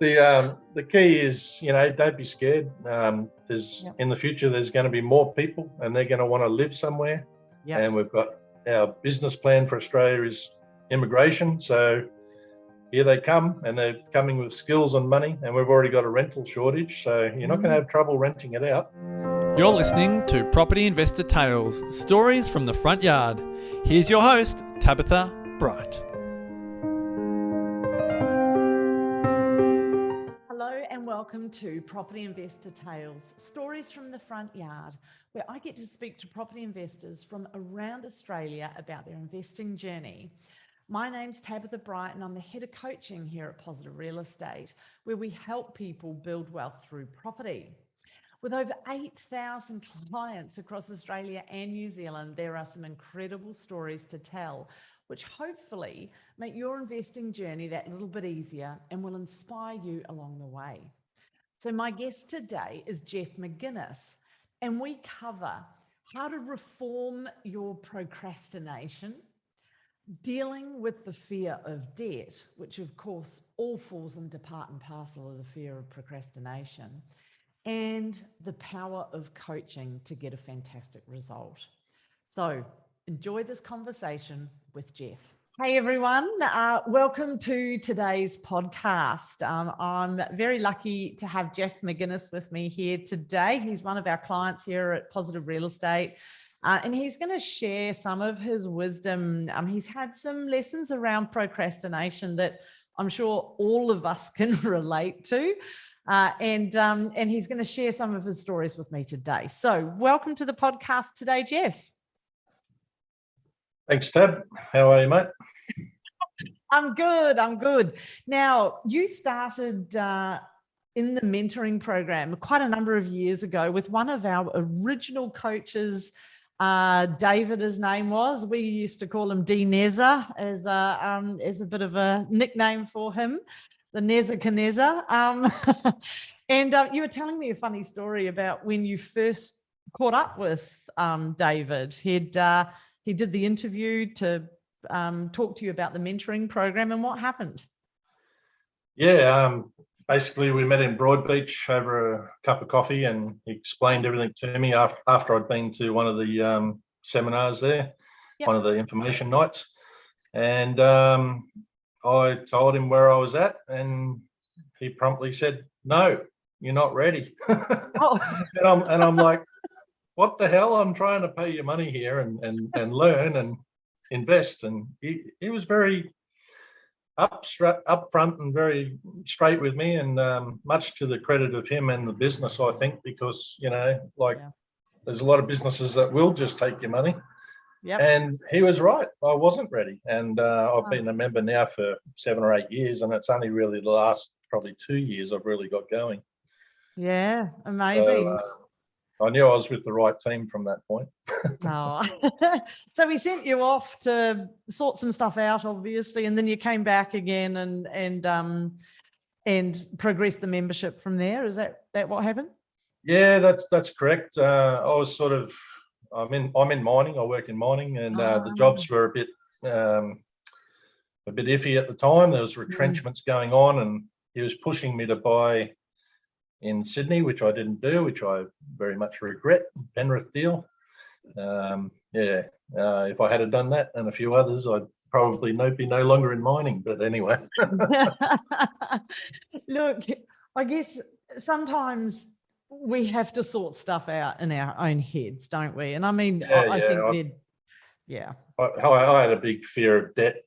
The key is, don't be scared. In the future, there's going to be more people, and they're going to want to live somewhere. Yep. And we've got our business plan for Australia is immigration. So here they come, and they're coming with skills and money, and we've already got a rental shortage. So you're not going to have trouble renting it out. You're listening to Property Investor Tales, stories from the front yard. Here's your host, Tabitha Bright. Welcome to Property Investor Tales, stories from the front yard, where I get to speak to property investors from around Australia about their investing journey. My name's Tabitha Bright, and I'm the head of coaching here at Positive Real Estate, where we help people build wealth through property. With over 8,000 clients across Australia and New Zealand, there are some incredible stories to tell, which hopefully make your investing journey that little bit easier and will inspire you along the way. So my guest today is Geoff McGuinness, and we cover how to reform your procrastination, dealing with the fear of debt, which of course all falls into part and parcel of the fear of procrastination, and the power of coaching to get a fantastic result. So enjoy this conversation with Geoff. Hey everyone, welcome to today's podcast. I'm very lucky to have Geoff McGuinness with me here today. He's one of our clients here at Positive Real Estate, and he's going to share some of his wisdom. He's had some lessons around procrastination that I'm sure all of us can relate to, and he's going to share some of his stories with me today. So welcome to the podcast today, Geoff. Thanks, Tab. How are you, mate? I'm good. Now, you started in the mentoring program quite a number of years ago with one of our original coaches, David, his name was. We used to call him D. Neza as a bit of a nickname for him, the Nebuchadnezzar. And you were telling me a funny story about when you first caught up with David. He did the interview to talk to you about the mentoring program, and what happened? Yeah, basically we met in Broadbeach over a cup of coffee, and he explained everything to me after I'd been to one of the seminars there, one of the information nights, and I told him where I was at, and he promptly said, "No, you're not ready." and I'm like, what the hell? I'm trying to pay you money here and learn and invest. And he was very upfront and very straight with me, and much to the credit of him and the business, I think, because, there's a lot of businesses that will just take your money. Yep. And he was right. I wasn't ready. And I've been a member now for 7 or 8 years, and it's only really the last probably 2 years I've really got going. Yeah, amazing. I knew I was with the right team from that point. So we sent you off to sort some stuff out, obviously, and then you came back again and progressed the membership from there. Is that what happened? Yeah, that's correct. I was I'm in mining. I work in mining, and the jobs were a bit iffy at the time. There was retrenchments going on, and he was pushing me to buy in Sydney, which I didn't do, which I very much regret. Penrith deal. If I had done that and a few others, I'd probably be no longer in mining. But anyway. Look, I guess sometimes we have to sort stuff out in our own heads, don't we? And I mean, I think I had a big fear of debt.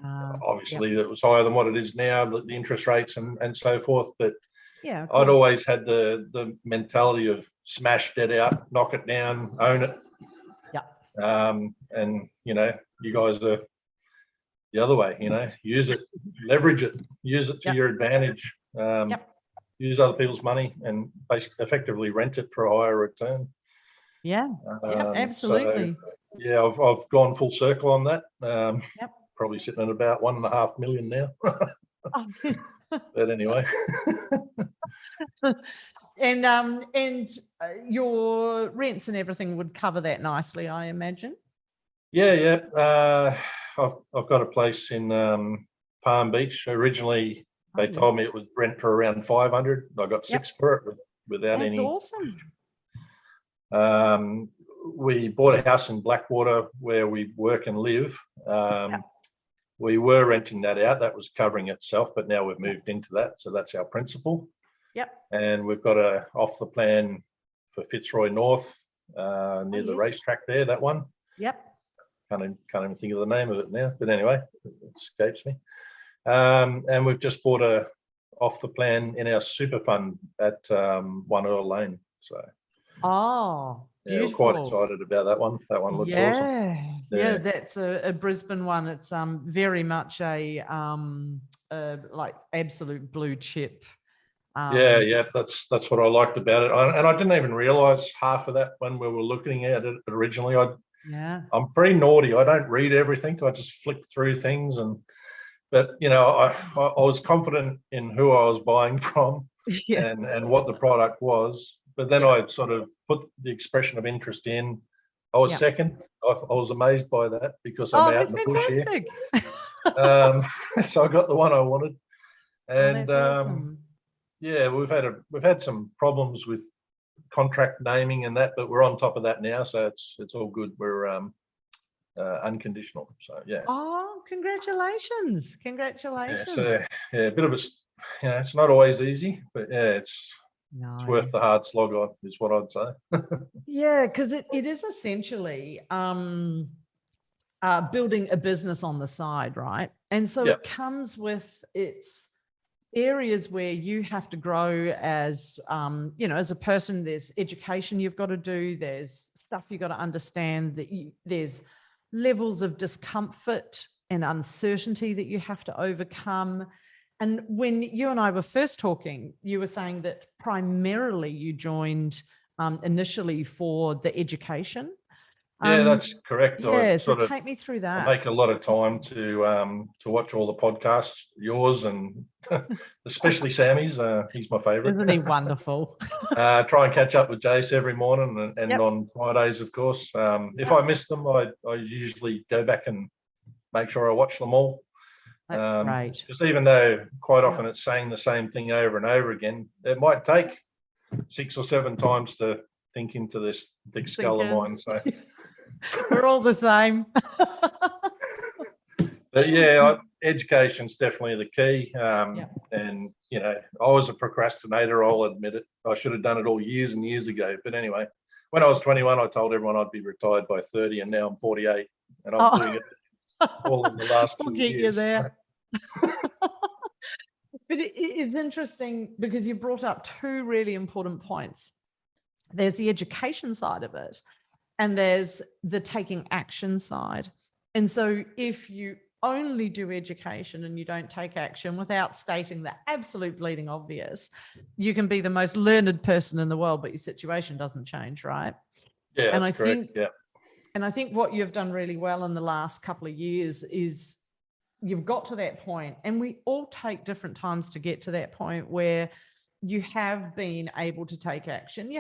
Obviously, it was higher than what it is now, the interest rates and so forth. But yeah, I'd always had the mentality of smash debt out, knock it down, own it. Yeah. And you guys are the other way. Use it, leverage it, use it to your advantage. Use other people's money and basically effectively rent it for a higher return. Yeah. Absolutely. So, I've gone full circle on that. Probably sitting at about 1.5 million now. But anyway. And your rents and everything would cover that nicely, I imagine. Yeah. I've got a place in Palm Beach. Originally, They told me it would rent for around 500. I got 6 for it without That's any. awesome. We bought a house in Blackwater where we work and live. We were renting that out. That was covering itself, but now we've moved into that. So that's our principal. Yep. And we've got a off the plan for Fitzroy North, near the racetrack there, that one. Yep. Can't even think of the name of it now, but anyway, it escapes me. And we've just bought a off the plan in our super fund at One Earl Lane. So yeah, we're quite excited about that one. That one looks awesome. Yeah, that's a Brisbane one. It's very much a like absolute blue chip. That's what I liked about it. And I didn't even realise half of that when we were looking at it originally. I'm pretty naughty. I don't read everything. I just flick through things, but you know, I was confident in who I was buying from and what the product was. But then I sort of put the expression of interest in. I was second. I was amazed by that because I'm out in the bush here. So I got the one I wanted, and awesome. we've had some problems with contract naming and that, but we're on top of that now, so it's all good. We're unconditional. So Oh, congratulations! So a bit of it's not always easy, but it's worth the hard slog, is what I'd say. Because it is essentially building a business on the side, right? And so it comes with its areas where you have to grow as as a person. There's education you've got to do, there's stuff you've got to understand, there's levels of discomfort and uncertainty that you have to overcome. And when you and I were first talking, you were saying that primarily you joined initially for the education. That's correct. So take me through that. I make a lot of time to watch all the podcasts, yours and especially Sammy's. He's my favourite. Isn't he wonderful? Try and catch up with Jace every morning and on Fridays, of course. If I miss them, I usually go back and make sure I watch them all. That's great. Because even though quite often it's saying the same thing over and over again, it might take 6 or 7 times to think into this big skull of mine. So we're all the same. But education's definitely the key. And I was a procrastinator. I'll admit it. I should have done it all years and years ago. But anyway, when I was 21, I told everyone I'd be retired by 30, and now I'm 48, and I'm doing it all in the last 2 years. We'll get you there. But it's interesting because you brought up 2 really important points. There's the education side of it, and there's the taking action side. And so if you only do education and you don't take action without stating the absolute bleeding obvious, you can be the most learned person in the world, but your situation doesn't change, right? Yeah, that's correct. And I think what you've done really well in the last couple of years is you've got to that point, and we all take different times to get to that point where you have been able to take action.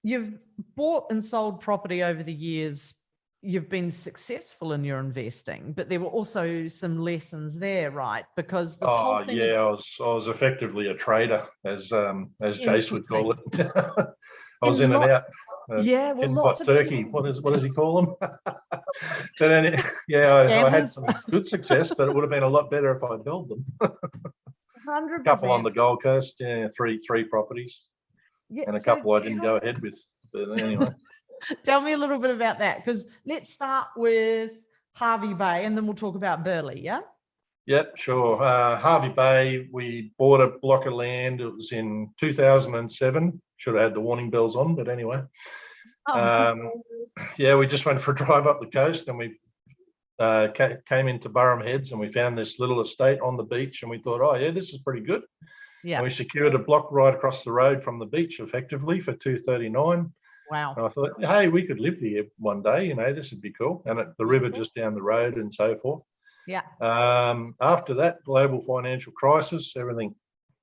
You've bought and sold property over the years. You've been successful in your investing, but there were also some lessons there, right? Because this whole thing. I was effectively a trader, as Jace would call it. I was in and out. Tin pot turkey. What does he call them? But anyway, I had some good success, but it would have been a lot better if I'd held them. 100%. A couple on the Gold Coast, three properties, and a couple I didn't go ahead with. But anyway, tell me a little bit about that, because let's start with Hervey Bay, and then we'll talk about Burleigh. Yeah. Yep, sure. Hervey Bay, we bought a block of land. It was in 2007. Should have had the warning bells on, but anyway. We just went for a drive up the coast, and we came into Burham Heads, and we found this little estate on the beach, and we thought, this is pretty good. Yeah. And we secured a block right across the road from the beach, effectively, for $239. Wow. And I thought, hey, we could live here one day. This would be cool. And the river just down the road and so forth. Yeah. After that global financial crisis, everything,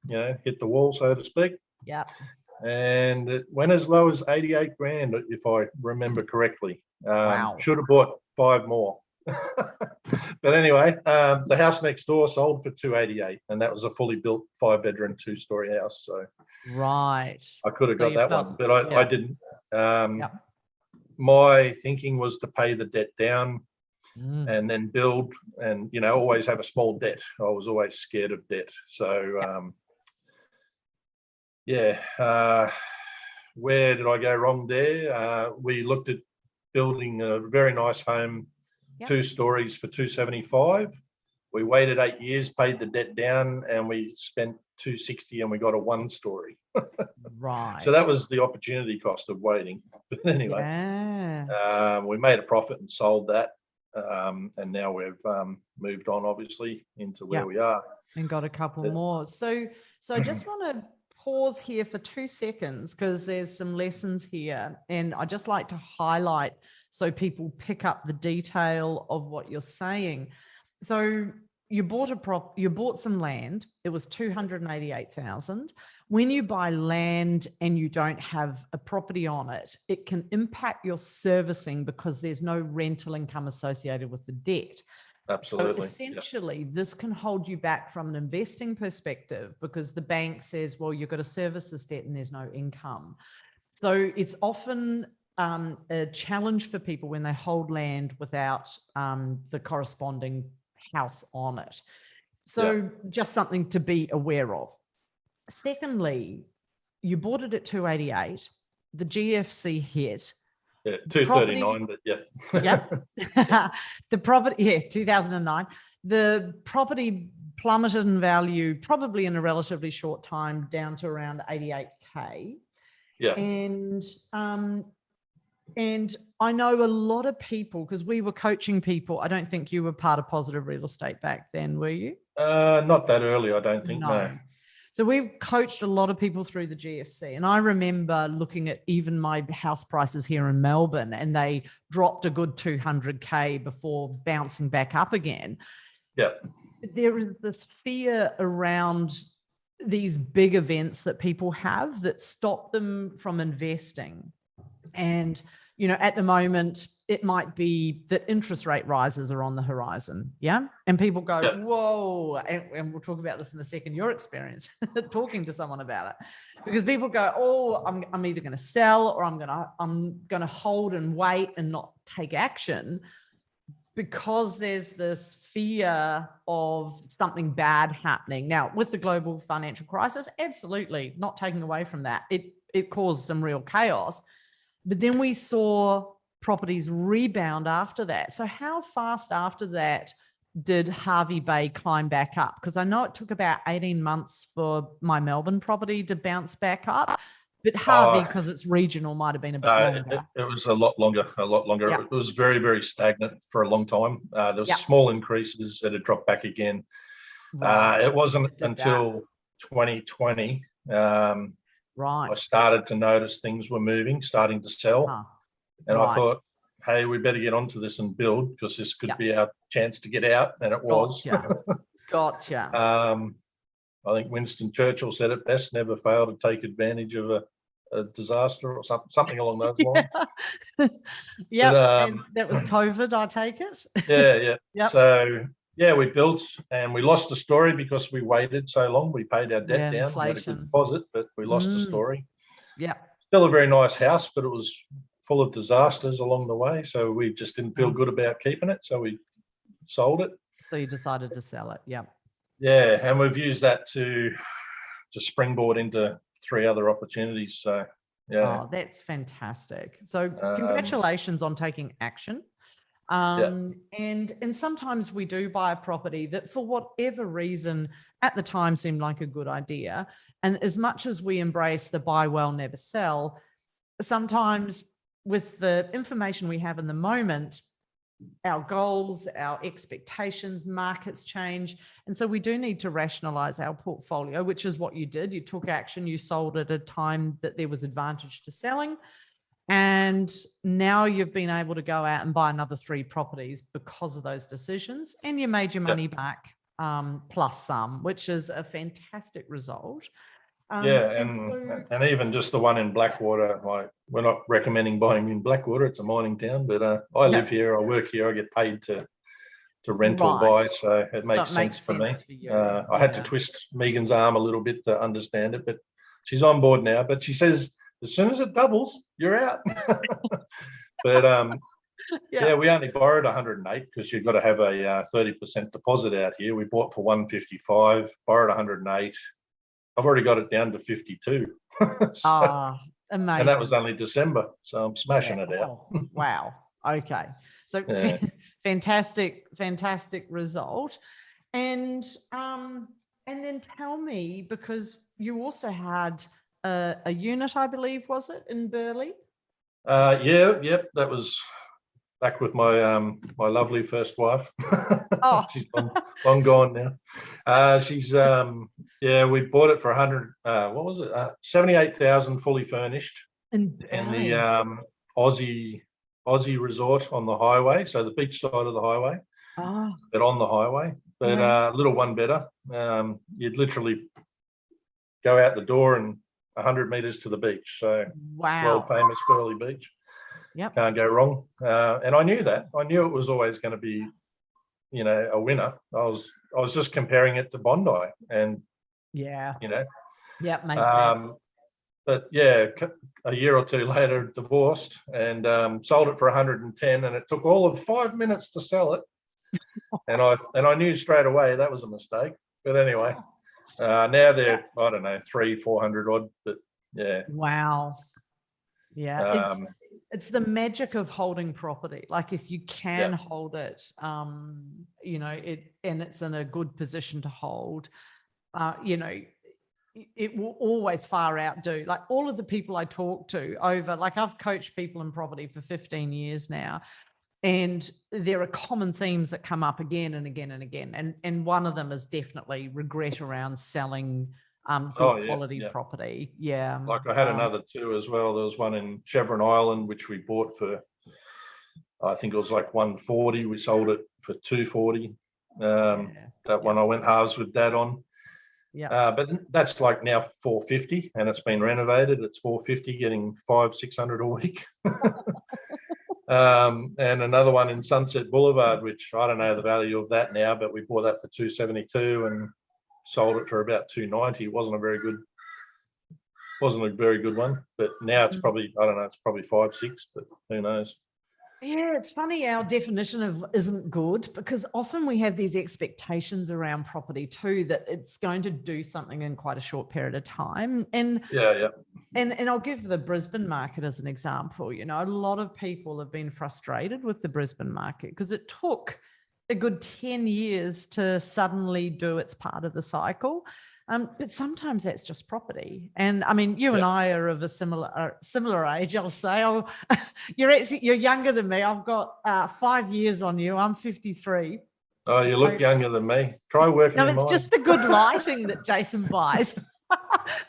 hit the wall, so to speak. Yeah. And it went as low as $88,000, if I remember correctly. Wow. Should have bought 5 more, But anyway, the house next door sold for 288, and that was a fully built 5-bedroom, 2-story house. So Right. I could have So got you that felt- one, but I didn't. Yep. My thinking was to pay the debt down Mm. and then build, and always have a small debt. I was always scared of debt. So where did I go wrong there? We looked at building a very nice home, 2 stories for 275. We waited 8 years, paid the debt down, and we spent 260, and we got a 1-story. Right. So that was the opportunity cost of waiting. But anyway, we made a profit and sold that, and now we've moved on, obviously, into where we are. And got a couple more. So I just want to pause here for 2 seconds, because there's some lessons here, and I just like to highlight so people pick up the detail of what you're saying. So you bought some land. It was 288,000. When you buy land and you don't have a property on it, it can impact your servicing because there's no rental income associated with the debt. Absolutely. So essentially, this can hold you back from an investing perspective, because the bank says, well, you've got to service this debt and there's no income. So it's often a challenge for people when they hold land without the corresponding house on it. So just something to be aware of. Secondly, you bought it at 288. The GFC hit. Yeah, 239, but the property, 2009. The property plummeted in value, probably in a relatively short time, down to around 88K. Yeah. And I know a lot of people, because we were coaching people. I don't think you were part of Positive Real Estate back then, were you? Not that early, I don't think. No. So we've coached a lot of people through the GFC. And I remember looking at even my house prices here in Melbourne, and they dropped a good 200K before bouncing back up again. Yeah. There is this fear around these big events that people have that stop them from investing. And, at the moment, it might be that interest rate rises are on the horizon. Yeah. And people go, whoa. And we'll talk about this in a second, your experience talking to someone about it, because people go, oh, I'm either going to sell, or I'm going to hold and wait and not take action, because there's this fear of something bad happening. Now, with the global financial crisis, absolutely not taking away from that. It caused some real chaos. But then we saw properties rebound after that. So how fast after that did Hervey Bay climb back up? Because I know it took about 18 months for my Melbourne property to bounce back up. But Hervey, because it's regional, might have been a bit longer. It was a lot longer. Yep. It was very, very stagnant for a long time. There was small increases that had dropped back again. Right. It wasn't until 2020 I started to notice things were moving, starting to sell. And I thought, hey, we better get onto this and build, because this could be our chance to get out. And it was. Gotcha. I think Winston Churchill said it best: never fail to take advantage of a disaster, or something along those lines. And that was COVID, I take it. Yeah. So we built, and we lost the story because we waited so long. We paid our debt down, inflation. we had a good deposit, but we lost the story. Yeah. Still a very nice house, but it was full of disasters along the way. So we just didn't feel good about keeping it. So we sold it. So you decided to sell it. Yeah. Yeah. And we've used that to springboard into 3 other opportunities. So Oh, that's fantastic. So congratulations on taking action. And sometimes we do buy a property that, for whatever reason, at the time seemed like a good idea. And as much as we embrace the buy well, never sell, sometimes with the information we have in the moment, our goals, our expectations, markets change. And so we do need to rationalize our portfolio, which is what you did. You took action, you sold at a time that there was advantage to selling. And now you've been able to go out and buy another 3 properties because of those decisions, and you made your money back plus some, which is a fantastic result. And even just the one in Blackwater, we're not recommending buying in Blackwater. It's a mining town, but I live here, I work here, I get paid to rent or buy, Right. so it makes That makes sense for me. sense for you. I had to Yeah. twist Megan's arm a little bit to understand it, but she's on board now. But she says, as soon as it doubles, you're out. But yeah, we only borrowed 108 because you've got to have a 30% deposit out here. We bought for 155, borrowed 108. I've already got it down to 52. Ah, amazing. And that was only December, so I'm smashing it out. Oh, wow. Okay. So Yeah. fantastic result. And then tell me, because you also had a unit, I believe, was it, in Burleigh? Yep, that was back with my my lovely first wife. Oh. She's long gone now. She's we bought it for 100. What was it? 78,000 fully furnished in the Aussie resort on the highway. So the beach side of the highway, but on the highway. But a little one better. You'd literally go out the door and 100 meters to the beach. So world famous Burleigh Beach. Yep. Can't go wrong. And I knew that. I knew it was always going to be, a winner. I was just comparing it to Bondi, and yeah, makes sense. But yeah, a year or two later, divorced and sold it for 110, and it took all of 5 minutes to sell it. And I knew straight away that was a mistake. But anyway, now they're 300-400 odd. But yeah. Wow. Yeah. It's the magic of holding property. Like if you can hold it, and it's in a good position to hold, it will always far outdo. Like all of the people I talk to I've coached people in property for 15 years now, and there are common themes that come up again and again and again. And one of them is definitely regret around selling good quality property. Yeah. Like I had another two as well. There was one in Chevron Island, which we bought for, I think it was like 140. We sold it for 240. That one I went halves with Dad on. Yeah. But that's like now 450, and it's been renovated. It's 450, getting 500-600 a week. And another one in Sunset Boulevard, which I don't know the value of that now, but we bought that for 272 and sold it for about 290. It wasn't a very good one, but now it's probably, I don't know, it's probably 5-6, but who knows. Yeah, it's funny, our definition of isn't good, because often we have these expectations around property too, that it's going to do something in quite a short period of time. And and I'll give the Brisbane market as an example. A lot of people have been frustrated with the Brisbane market because it took a good 10 years to suddenly do its part of the cycle. But sometimes that's just property. And I mean, you and I are of a similar age, I'll say. You're younger than me. I've got 5 years on you. I'm 53. Oh, you look younger than me. Try working in mine. No, it's just the good lighting that Jason buys.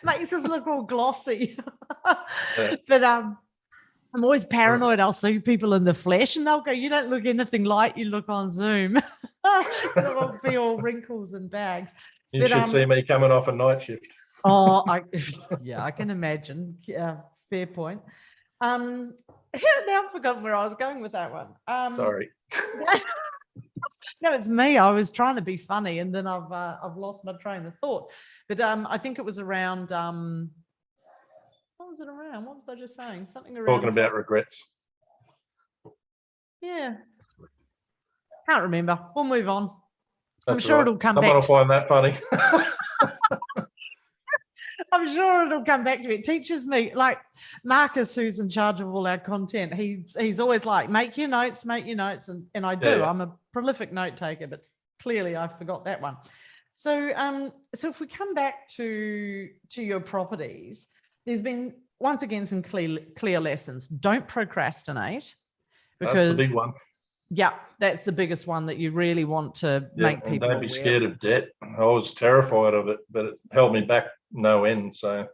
Makes us look all glossy. But I'm always paranoid. I'll see people in the flesh and they'll go, you don't look anything like you look on Zoom. It'll be all wrinkles and bags. You should see me coming off a night shift. I can imagine. Yeah, fair point. Now I've forgotten where I was going with that one. Sorry. No, it's me. I was trying to be funny, and then I've lost my train of thought. But I think it was around. What was it around? What was I just saying? Something around. Talking about regrets. Yeah. Can't remember. We'll move on. That's I'm sure it'll come back. Someone will find that funny. I'm sure it'll come back to me. It teaches me, like Marcus, who's in charge of all our content, he's always like, make your notes. And I do. Yeah. I'm a prolific note taker, but clearly I forgot that one. So if we come back to your properties, there's been, once again, some clear lessons. Don't procrastinate. Because that's the big one. Yeah, that's the biggest one that you really want to make people don't be scared of debt. I was terrified of it, but it held me back no end. So,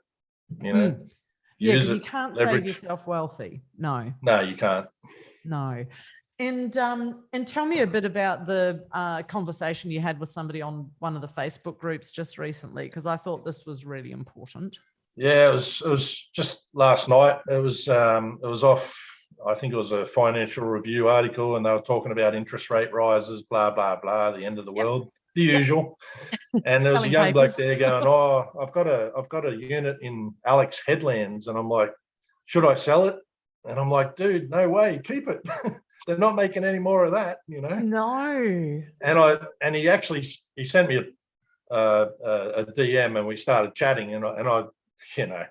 use it. You can't save yourself wealthy. No, you can't. No. And tell me a bit about the conversation you had with somebody on one of the Facebook groups just recently, because I thought this was really important. Yeah, it was just last night. It was off I think it was a Financial Review article, and they were talking about interest rate rises, blah, blah, blah, the end of the world, the usual. And there was a young bloke there going, oh, I've got a unit in Alex Headlands. And I'm like, should I sell it? And I'm like, dude, no way, keep it. They're not making any more of that, you know? No. And he sent me a DM, and we started chatting, and I, you know,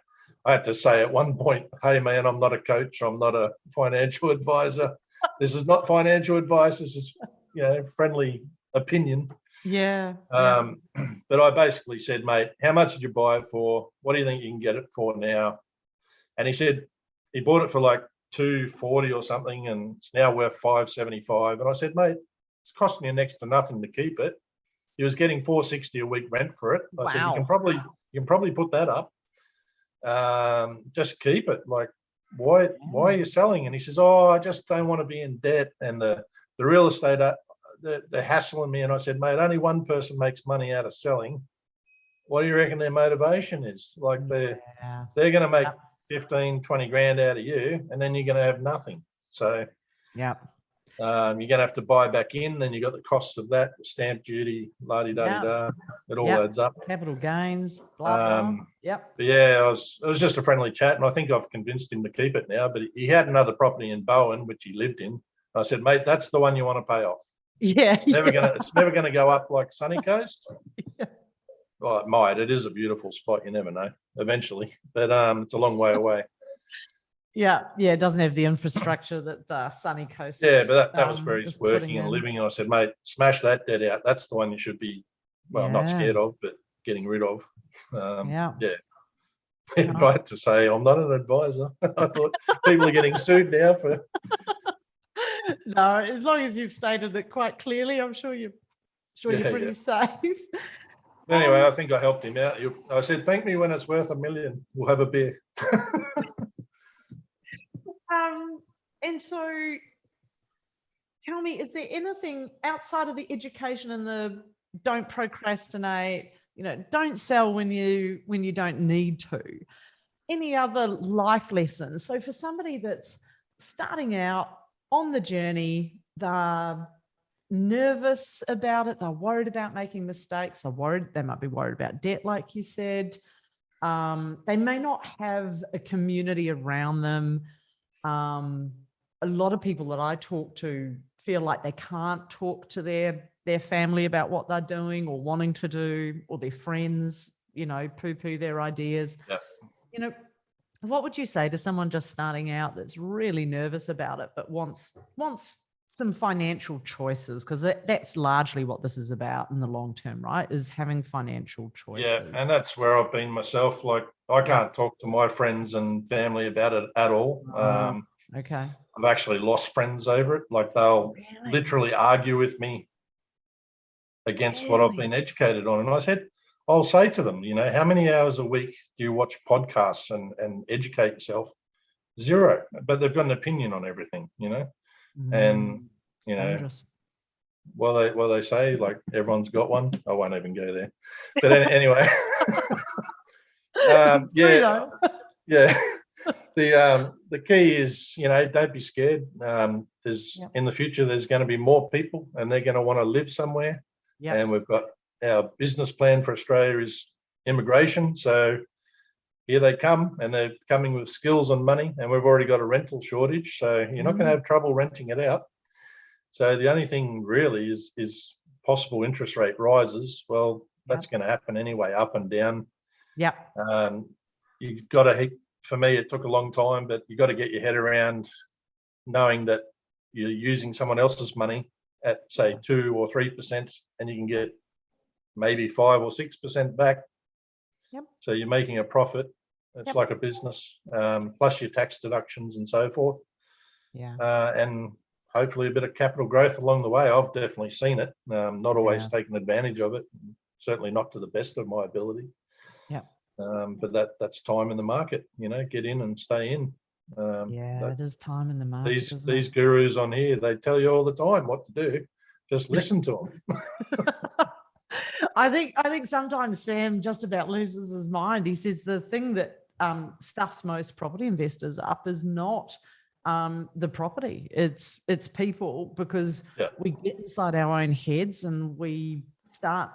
I had to say at one point, hey man, I'm not a coach, I'm not a financial advisor. This is not financial advice. This is, you know, friendly opinion. Yeah. But I basically said, mate, how much did you buy it for? What do you think you can get it for now? And he said he bought it for like $240 or something, and it's now worth $575. And I said, mate, it's costing you next to nothing to keep it. He was getting $460 a week rent for it. I said, you can probably put that up. Just keep it. Like, why are you selling? And he says, oh, I just don't want to be in debt, and the real estate, they're hassling me. And I said, mate, only one person makes money out of selling. What do you reckon their motivation is? Like, they're going to make 15, 20 grand out of you, and then you're going to have nothing. So you're going to have to buy back in, then you got the costs of that, stamp duty, la-di-da-di-da. It all adds up. Capital gains, blah, blah. But yeah, it was just a friendly chat, and I think I've convinced him to keep it now. But he had another property in Bowen, which he lived in. I said, mate, that's the one you want to pay off. Yeah. It's never gonna go up like Sunny Coast. Well, it might. It is a beautiful spot. You never know. Eventually, but it's a long way away. Yeah. It doesn't have the infrastructure that Sunny Coast. Yeah, but that was where he's working and living. And I said, mate, smash that debt out. That's the one you should be, not scared of, but getting rid of. I had to say, I'm not an advisor. I thought people are getting sued now for. No, as long as you've stated it quite clearly, I'm sure you're pretty safe. Anyway, I think I helped him out. I said, thank me when it's worth $1 million. We'll have a beer. And so tell me, is there anything outside of the education and the don't procrastinate, don't sell when you don't need to, any other life lessons? So for somebody that's starting out on the journey, they're nervous about it, they're worried about making mistakes, they might be worried about debt, like you said. They may not have a community around them. A lot of people that I talk to feel like they can't talk to their family about what they're doing or wanting to do, or their friends, poo-poo their ideas. Yeah. What would you say to someone just starting out that's really nervous about it, but wants some financial choices? Because that's largely what this is about in the long term, right? Is having financial choices. Yeah, and that's where I've been myself. Like, I can't talk to my friends and family about it at all. Okay. I've actually lost friends over it. Like, they'll literally argue with me against what I've been educated on. And I said, I'll say to them, how many hours a week do you watch podcasts and educate yourself? 0. But they've got an opinion on everything, and dangerous. well they say, like, everyone's got one. I won't even go there. But anyway, the key is, don't be scared. In the future, there's going to be more people, and they're going to want to live somewhere. And we've got our business plan for Australia is immigration. So here they come, and they're coming with skills and money, and we've already got a rental shortage. So you're not going to have trouble renting it out. So the only thing really is possible interest rate rises. Well, that's going to happen anyway, up and down. Yeah. You've got to, for me, it took a long time, but you got to get your head around knowing that you're using someone else's money at, say, 2 or 3%, and you can get maybe 5 or 6% back. So you're making a profit. It's like a business, plus your tax deductions and so forth. And hopefully a bit of capital growth along the way. I've definitely seen it. Not always taken advantage of it. Certainly not to the best of my ability. But that's time in the market. Get in and stay in. It is time in the market. These gurus on here, they tell you all the time what to do. Just listen to them. I think sometimes Sam just about loses his mind. He says the thing that stuffs most property investors up is not the property. It's people, because Yeah. we get inside our own heads and we start,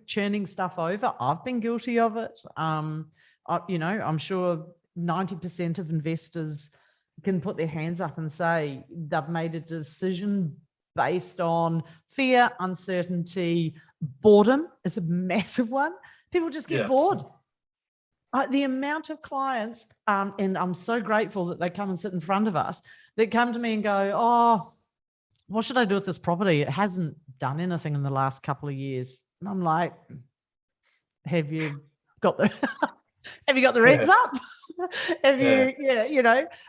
churning stuff over. I've been guilty of it. I'm sure 90% of investors can put their hands up and say they've made a decision based on fear, uncertainty, boredom is a massive one. People just get bored. The amount of clients, and I'm so grateful that they come and sit in front of us, that come to me and go, oh, what should I do with this property? It hasn't done anything in the last couple of years. And I'm like, have you got the rents up? Have you,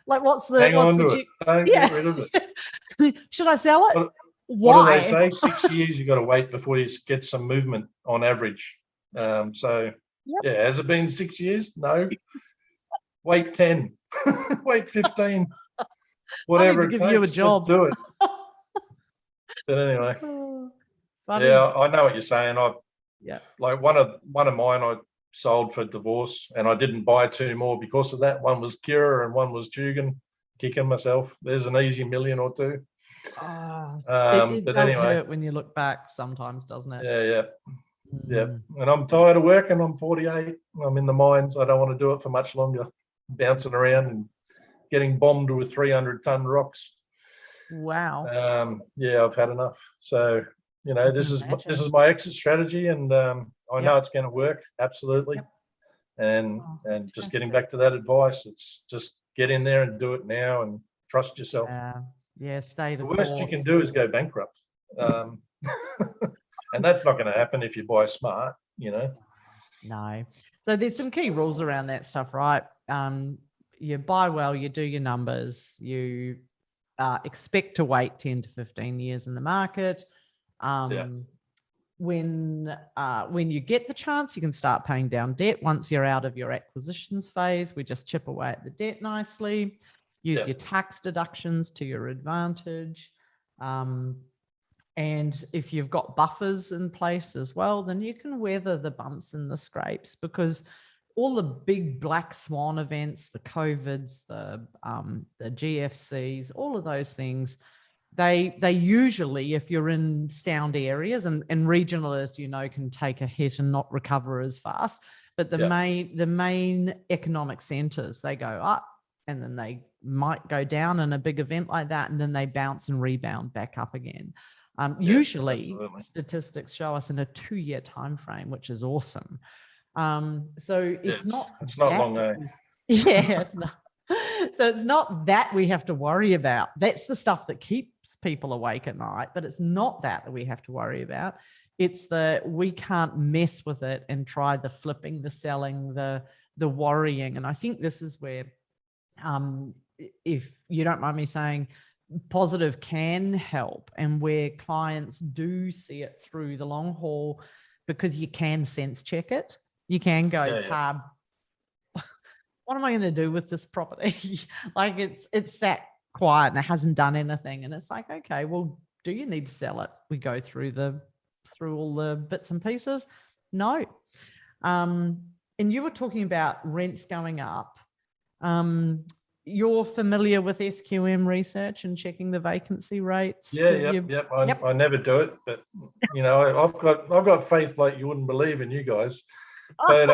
like what's the... Hang on to it. Don't get rid of it. Should I sell it? What do they say? 6 years you've got to wait before you get some movement on average. Has it been 6 years? No. Wait 10. Wait 15. Whatever it takes, you a job. Just do it. But anyway, I know what you're saying. Like one of mine, I sold for divorce, and I didn't buy two more because of that. One was Kira and one was Jugan. Kicking myself. There's an easy million or two. It does hurt when you look back sometimes, doesn't it? Yeah. And I'm tired of working. I'm 48. I'm in the mines. I don't want to do it for much longer. Bouncing around and getting bombed with 300-ton rocks. Wow. I've had enough. So, this is my exit strategy, and I know it's going to work. Absolutely. And just getting back to that advice, it's just get in there and do it now and trust yourself. Stay the worst you can do is go bankrupt. And that's not going to happen if you buy smart, No. So there's some key rules around that stuff, right? You buy well, you do your numbers, you expect to wait 10 to 15 years in the market. When you get the chance, you can start paying down debt. Once you're out of your acquisitions phase, we just chip away at the debt nicely. Use your tax deductions to your advantage. And if you've got buffers in place as well, then you can weather the bumps and the scrapes, because all the big black swan events, the COVIDs, the GFCs, all of those things, they usually, if you're in sound areas, and regional, as you know, can take a hit and not recover as fast. But the main economic centers, they go up and then they might go down in a big event like that, and then they bounce and rebound back up again. Usually statistics show us in a 2-year time frame, which is awesome. So it's not long, eh? It's not. So it's not that we have to worry about. That's the stuff that keeps people awake at night, but it's not that we have to worry about. It's we can't mess with it and try the flipping, the selling, the worrying. And I think this is where, if you don't mind me saying, positive can help, and where clients do see it through the long haul, because you can sense check it. You can go, Tab, what am I going to do with this property? Like it's sat quiet and it hasn't done anything. And it's like, okay, well, do you need to sell it? We go through all the bits and pieces. No. And you were talking about rents going up. You're familiar with SQM research and checking the vacancy rates? I never do it, but I've got faith like you wouldn't believe in you guys. But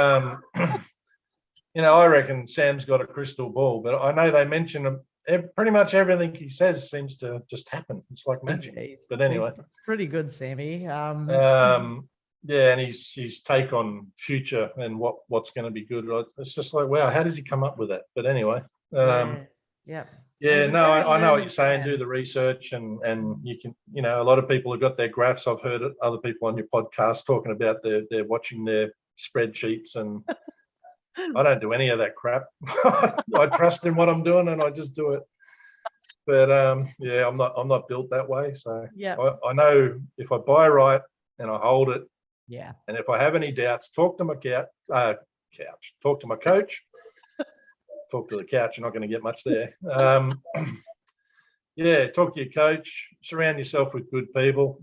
I reckon Sam's got a crystal ball, but I know they mention pretty much everything he says seems to just happen. It's like magic. But anyway, he's pretty good, Sammy. And his take on future and what's going to be good. It's just like, wow, how does he come up with that? But anyway. I know what you're saying. Do the research, and you can, a lot of people have got their graphs. I've heard other people on your podcast talking about they're watching their spreadsheets, and I don't do any of that crap. I trust in what I'm doing, and I just do it. But I'm not built that way. So I know if I buy right and I hold it, and if I have any doubts, talk to my talk to my coach. Talk to the couch, you're not going to get much there. Talk to your coach, surround yourself with good people,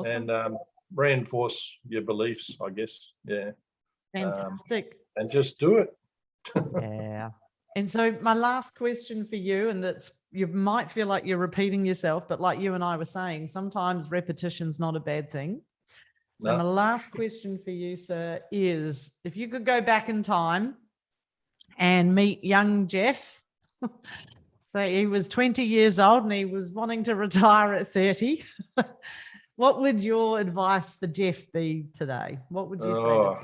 and reinforce your beliefs, I guess. Fantastic. And just do it. And so my last question for you, and you might feel like you're repeating yourself, but like you and I were saying, sometimes repetition's not a bad thing. So my last question for you, sir, is if you could go back in time and meet young Geoff, so he was 20 years old and he was wanting to retire at 30, what would your advice for Geoff be today? What would you say to Geoff?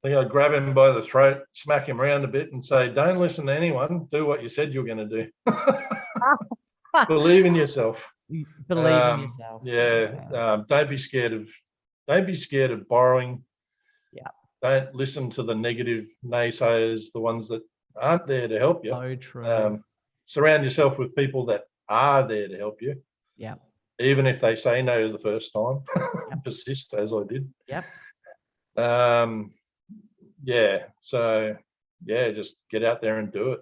I think I'd grab him by the throat, smack him around a bit and say, don't listen to anyone. Do what you said you were going to do. Believe in yourself. Believe in yourself. Yeah. Don't be scared of borrowing. Yeah. Don't listen to the negative naysayers, the ones that aren't there to help you. So true. Surround yourself with people that are there to help you. Yeah. Even if they say no the first time. Persist, as I did. Yep. So just get out there and do it.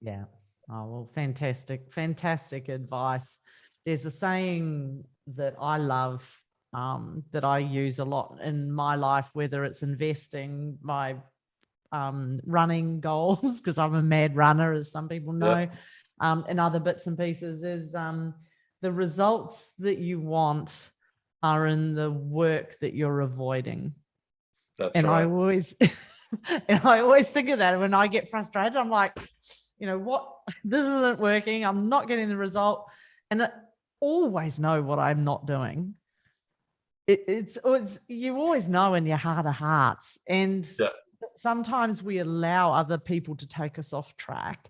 Yeah. Oh, well, fantastic advice. There's a saying that I love, that I use a lot in my life, whether it's investing, my running goals, because I'm a mad runner, as some people know, and other bits and pieces, is the results that you want are in the work that you're avoiding. That's right. I always think of that when I get frustrated. I'm like, what? This isn't working. I'm not getting the result, and I always know what I'm not doing. It's you always know in your heart of hearts, and sometimes we allow other people to take us off track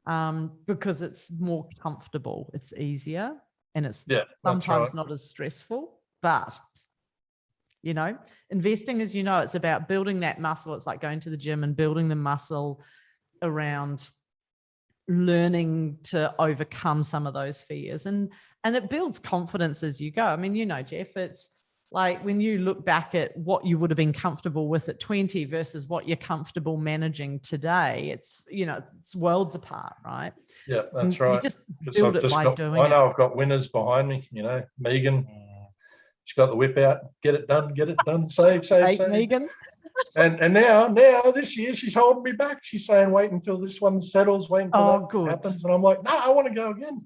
because it's more comfortable, it's easier, and it's sometimes not as stressful. But investing, as it's about building that muscle. It's like going to the gym and building the muscle around learning to overcome some of those fears, and it builds confidence as you go. I mean, Geoff, it's like when you look back at what you would have been comfortable with at 20 versus what you're comfortable managing today, it's it's worlds apart, right? Yeah, that's right. You just build it by doing it. I know I've got winners behind me. Megan, she's got the whip out. Get it done. Save. Megan. And now this year she's holding me back. She's saying, wait until this one settles, wait until that happens. And I'm like, no, I want to go again.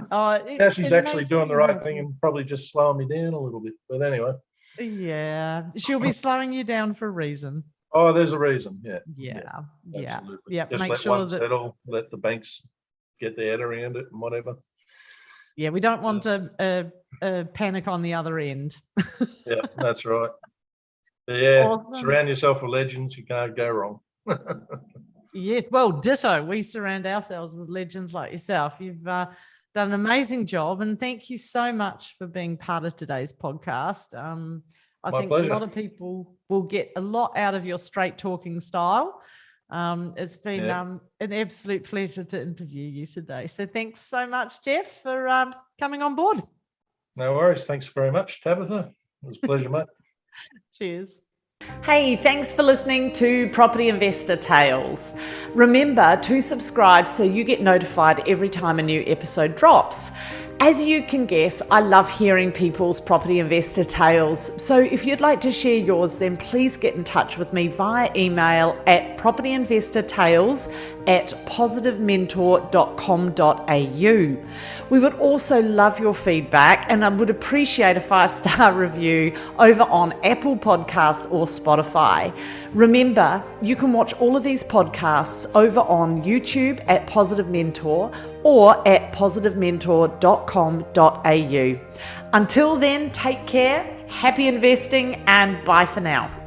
Now she's actually doing the right thing and probably just slowing me down a little bit. But anyway. Yeah. She'll be slowing you down for a reason. Oh, there's a reason. Yeah. Absolutely. Yeah. Just make let sure one settle, let the banks get their head around it and whatever. Yeah, we don't want to panic on the other end. Yeah, that's right. Yeah, awesome. Surround yourself with legends. You can't go wrong. Yes, well, ditto. We surround ourselves with legends like yourself. You've done an amazing job, and thank you so much for being part of today's podcast. I think pleasure. A lot of people will get a lot out of your straight talking style. It's been an absolute pleasure to interview you today. So thanks so much, Geoff, for coming on board. No worries. Thanks very much, Tabitha. It was a pleasure, mate. Cheers. Hey, thanks for listening to Property Investor Tales. Remember to subscribe so you get notified every time a new episode drops. As you can guess, I love hearing people's property investor tales. So if you'd like to share yours, then please get in touch with me via email at propertyinvestortales@positivementor.com.au. We would also love your feedback, and I would appreciate a 5-star review over on Apple Podcasts or Spotify. Remember, you can watch all of these podcasts over on YouTube at Positive Mentor or at positivementor.com.au. Until then, take care, happy investing, and bye for now.